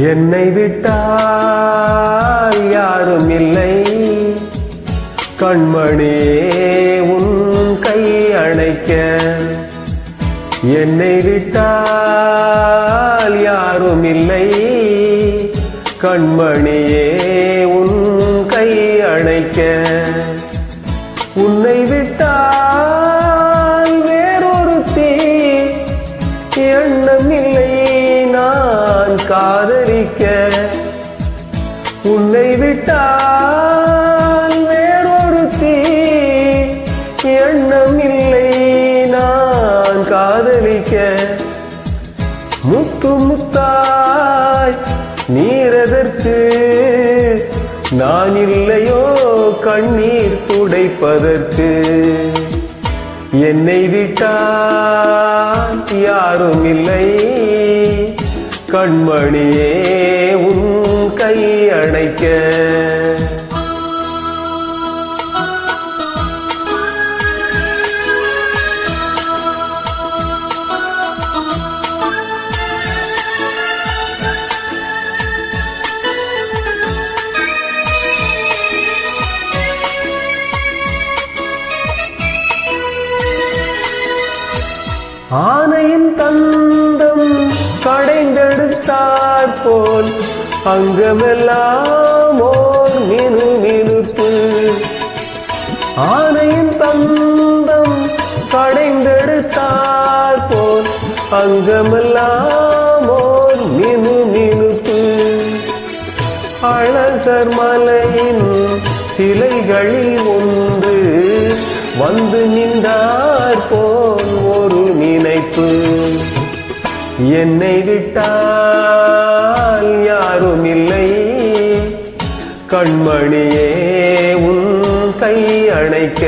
என்னை விட்டால் யாரும் இல்லை, கண்மணியே உன் கை அணைக்க. என்னை விட்டால் யாரும் இல்லை, கண்மணியே உன் கை அணைக்க. உன்னை விட்டால் வேறொருத்தி எண்ணம் இல்லை நான் காதலிக்க. உன்னை விட்டால் வேறொருத்தி எண்ணம் இல்லை நான் காதலிக்க. முத்து முத்தாய் நீரதற்கு நான் இல்லையோ கண்ணீர் துடைப்பதற்கு. என்னை விட்டால் யாரும் இல்லை, கண்மணியே உன் கை அணைக்க. ஆனையின் தந்தம் கடைந்தெடுத்தாற் போல் அங்கமெல்லாம் ஓர் மினுமினுப்பு. ஆனையின் தந்தம் கடைந்தெடுத்தாற் போல் அங்கமெல்லாம் ஓர் மினுமினுப்பு. அழகர் மலையின் சிலைகளில் ஒன்று வந்து நின்றார் போல் ஒரு நினைப்பு. என்னை விட்டால் யாரும் இல்லை, கண்மணியே உன் கை அணைக்க.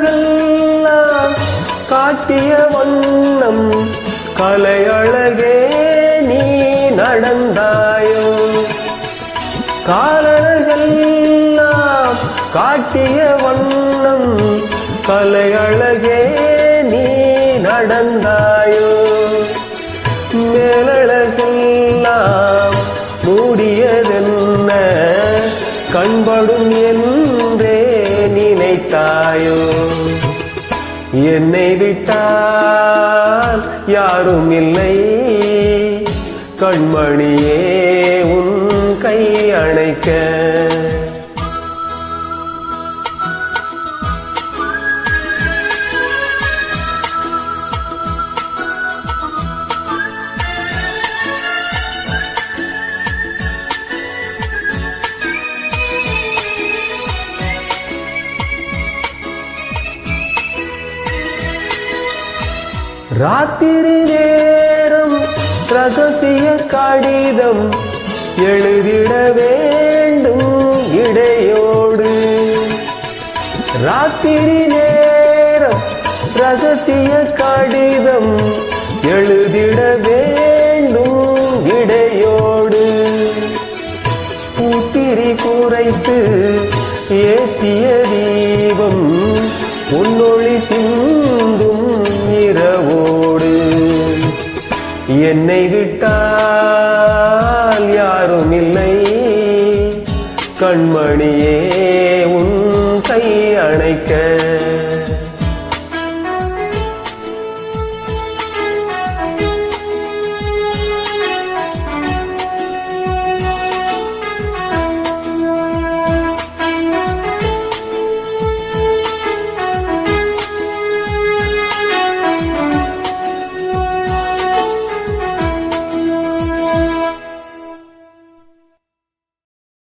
காலழகெல்லாம் காட்டிய வண்ணம் கலையழகே நீ நடந்தாயோ. காலழகெல்லாம் காட்டிய வண்ணம் கலையழகே நீ நடந்தாயோ. மேலழகெல்லாம் மூடியதென்ன கண்படும் என்றே நினைத்தாயோ. என்னை விட்டால் யாரும் இல்லை, கண்மணியே உன் கை அணைக்க. ராத்திரி நேரம் ரகசிய கடிதம் எழுதிட வேண்டும் இடையோடு. ராத்திரி நேரம் ரகசிய கடிதம் எழுதிட வேண்டும் இடையோடு. பூத்திரி குறைத்து ஏற்றிய தீபம் உன்னொளி சிந்தும் இரவோடு. என்னை விட்டால் யாரும் இல்லை, கண்மணியே உன் கை அணைக்க.